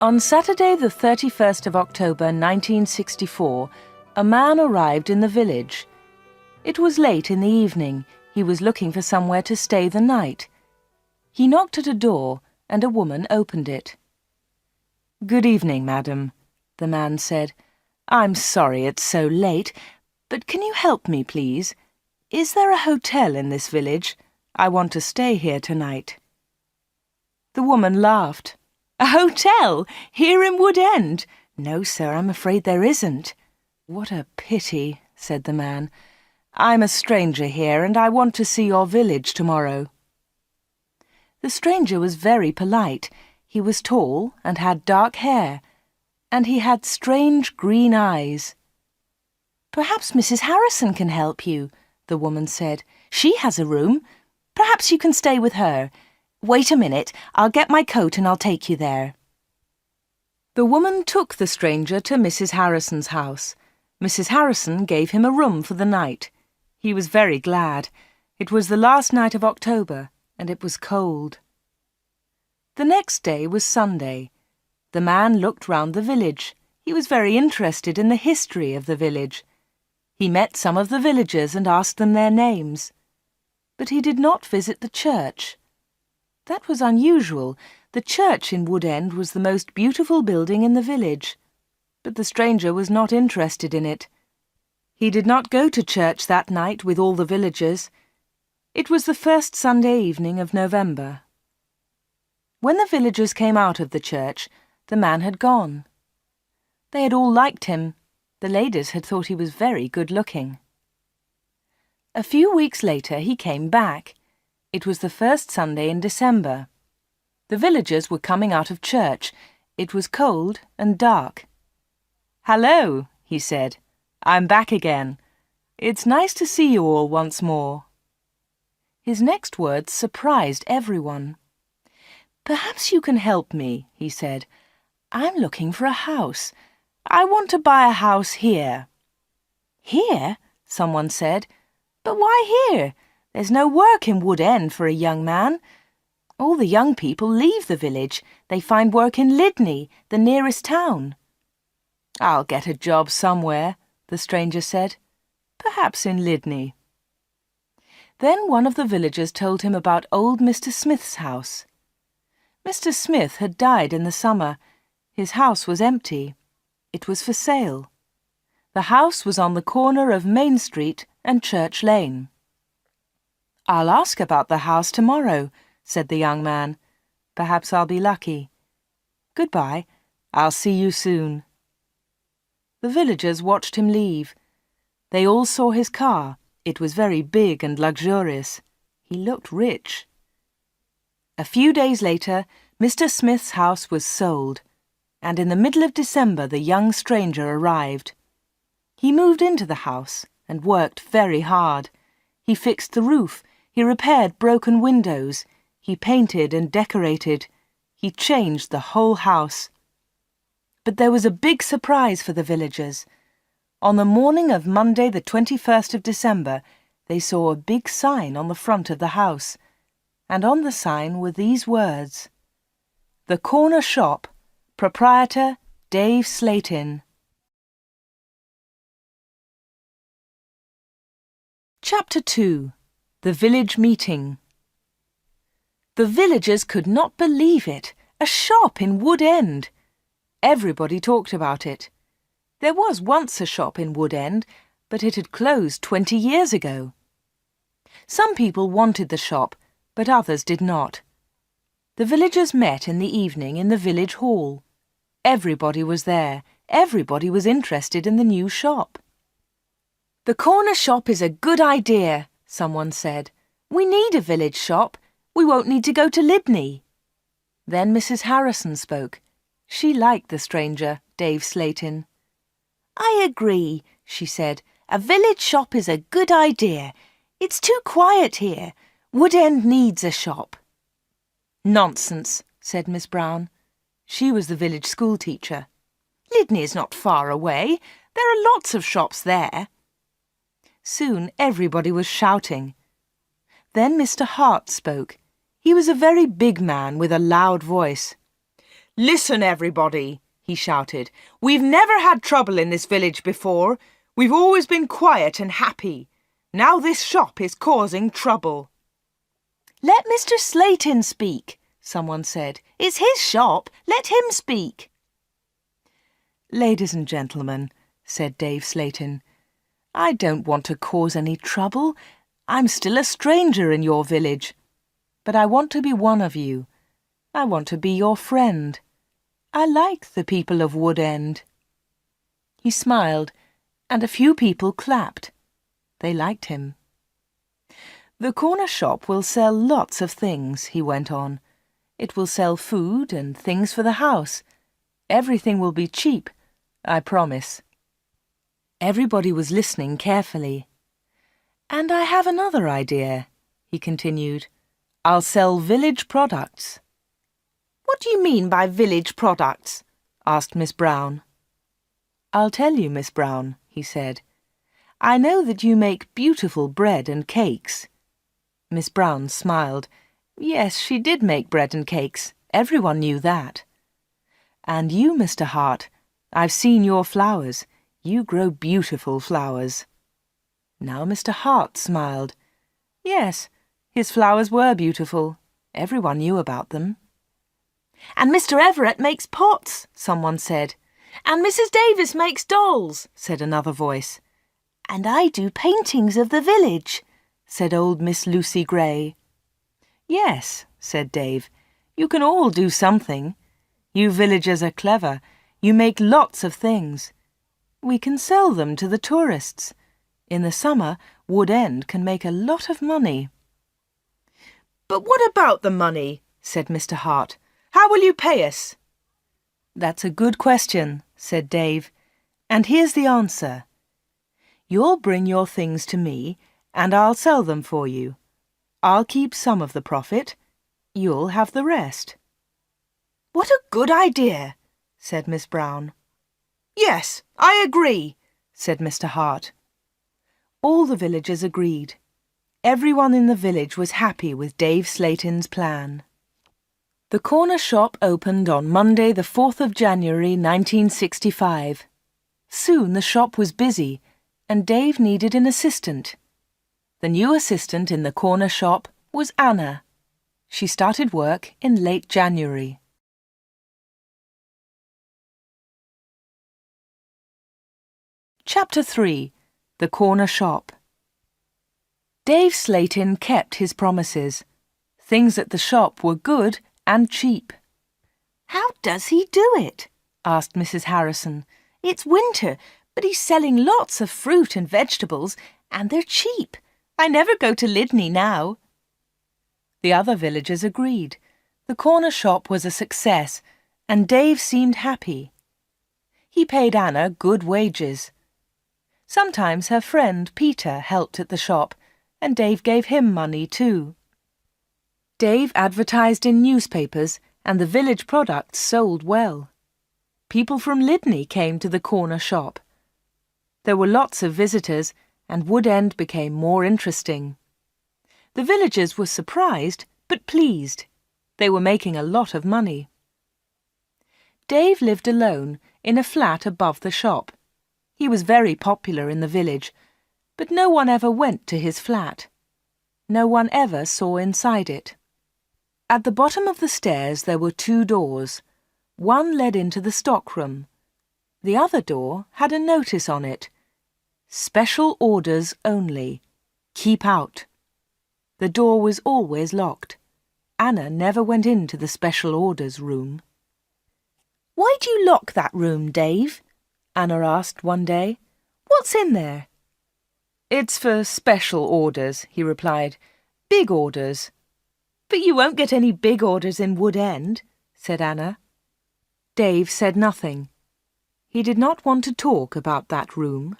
On Saturday the 31st of October 1964, a man arrived in the village. It was late in the evening. He was looking for somewhere to stay the night. He knocked at a door, and a woman opened it. "Good evening, madam," the man said. "I'm sorry it's so late, but can you help me, please? Is there a hotel in this village? I want to stay here tonight." The woman laughed. "A hotel? Here in Wood End? No, sir, I'm afraid there isn't." "What a pity," said the man. "I'm a stranger here, and I want to see your village tomorrow." The stranger was very polite. He was tall and had dark hair, and he had strange green eyes. "Perhaps Mrs. Harrison can help you," the woman said. "She has a room. Perhaps you can stay with her. Wait a minute, I'll get my coat and I'll take you there." The woman took the stranger to Mrs. Harrison's house. Mrs. Harrison gave him a room for the night. He was very glad. It was the last night of October, and it was cold. The next day was Sunday. The man looked round the village. He was very interested in the history of the village. He met some of the villagers and asked them their names. But he did not visit the church. That was unusual. The church in Wood End was the most beautiful building in the village. But the stranger was not interested in it. He did not go to church that night with all the villagers. It was the first Sunday evening of November. When the villagers came out of the church, the man had gone. They had all liked him. The ladies had thought he was very good-looking. A few weeks later he came back. It was the first Sunday in December. The villagers were coming out of church. It was cold and dark. "Hello," he said. "I'm back again. It's nice to see you all once more." His next words surprised everyone. "Perhaps you can help me," he said. "I'm looking for a house. I want to buy a house here." "Here?" someone said. "But why here? There's no work in Wood End for a young man. All the young people leave the village. They find work in Lydney, the nearest town." "I'll get a job somewhere," the stranger said. "Perhaps in Lydney." Then one of the villagers told him about old Mr. Smith's house. Mr. Smith had died in the summer. His house was empty. It was for sale. The house was on the corner of Main Street and Church Lane. "I'll ask about the house tomorrow," said the young man. "Perhaps I'll be lucky. Goodbye. I'll see you soon." The villagers watched him leave. They all saw his car. It was very big and luxurious. He looked rich. A few days later, Mr. Smith's house was sold, and in the middle of December the young stranger arrived. He moved into the house and worked very hard. He fixed the roof. He repaired broken windows. He painted and decorated. He changed the whole house. But there was a big surprise for the villagers. On the morning of Monday the 21st of December, they saw a big sign on the front of the house, and on the sign were these words: "The Corner Shop, Proprietor Dave Slatin." Chapter 2. The Village Meeting. The villagers could not believe it. A shop in Wood End. Everybody talked about it. There was once a shop in Wood End, but it had closed 20 years ago. Some people wanted the shop, but others did not. The villagers met in the evening in the village hall. Everybody was there. Everybody was interested in the new shop. "The corner shop is a good idea," someone said. "We need a village shop. We won't need to go to Lydney." Then Mrs. Harrison spoke. She liked the stranger, Dave Slatin. "I agree," she said. "A village shop is a good idea. It's too quiet here. Wood End needs a shop." "Nonsense," said Miss Brown. She was the village school teacher. "Lydney is not far away. There are lots of shops there." Soon everybody was shouting. Then Mr. Hart spoke. He was a very big man with a loud voice. "Listen, everybody," he shouted. "We've never had trouble in this village before. We've always been quiet and happy. Now this shop is causing trouble." "Let Mr. Slayton speak," someone said. "It's his shop. Let him speak." "Ladies and gentlemen," said Dave Slayton, "I don't want to cause any trouble. I'm still a stranger in your village. But I want to be one of you. I want to be your friend. I like the people of Wood End." He smiled, and a few people clapped. They liked him. "The corner shop will sell lots of things," he went on. "It will sell food and things for the house. Everything will be cheap, I promise." Everybody was listening carefully. "And I have another idea," he continued. "I'll sell village products." "What do you mean by village products?" asked Miss Brown. "I'll tell you, Miss Brown," he said. "I know that you make beautiful bread and cakes." Miss Brown smiled. Yes, she did make bread and cakes. Everyone knew that. "And you, Mr. Hart, I've seen your flowers. You grow beautiful flowers." Now Mr. Hart smiled. Yes, his flowers were beautiful. Everyone knew about them. "And Mr. Everett makes pots," someone said. "And Mrs. Davis makes dolls," said another voice. "And I do paintings of the village," said old Miss Lucy Gray. "Yes," said Dave, "you can all do something. You villagers are clever. You make lots of things. We can sell them to the tourists. In the summer, Wood End can make a lot of money." "But what about the money?" said Mr. Hart. "How will you pay us?" "That's a good question," said Dave. "And here's the answer. You'll bring your things to me, and I'll sell them for you. I'll keep some of the profit. You'll have the rest." "What a good idea," said Miss Brown. "Yes, I agree," said Mr. Hart. All the villagers agreed. Everyone in the village was happy with Dave Slayton's plan. The corner shop opened on Monday, the 4th of January, 1965. Soon the shop was busy, and Dave needed an assistant. The new assistant in the corner shop was Anna. She started work in late January. Chapter 3. The Corner Shop. Dave Slayton kept his promises. Things at the shop were good and cheap. "How does he do it?" asked Mrs. Harrison. "It's winter, but he's selling lots of fruit and vegetables, and they're cheap. I never go to Lydney now." The other villagers agreed. The corner shop was a success, and Dave seemed happy. He paid Anna good wages. Sometimes her friend Peter helped at the shop, and Dave gave him money too. Dave advertised in newspapers, and the village products sold well. People from Lydney came to the corner shop. There were lots of visitors, and Wood End became more interesting. The villagers were surprised, but pleased. They were making a lot of money. Dave lived alone in a flat above the shop. He was very popular in the village, but no one ever went to his flat. No one ever saw inside it. At the bottom of the stairs there were 2 doors. One led into the stockroom. The other door had a notice on it. "Special orders only. Keep out." The door was always locked. Anna never went into the special orders room. "Why do you lock that room, Dave?" Anna asked one day. "What's in there?" "It's for special orders," he replied. "Big orders." "But you won't get any big orders in Wood End," said Anna. Dave said nothing. He did not want to talk about that room.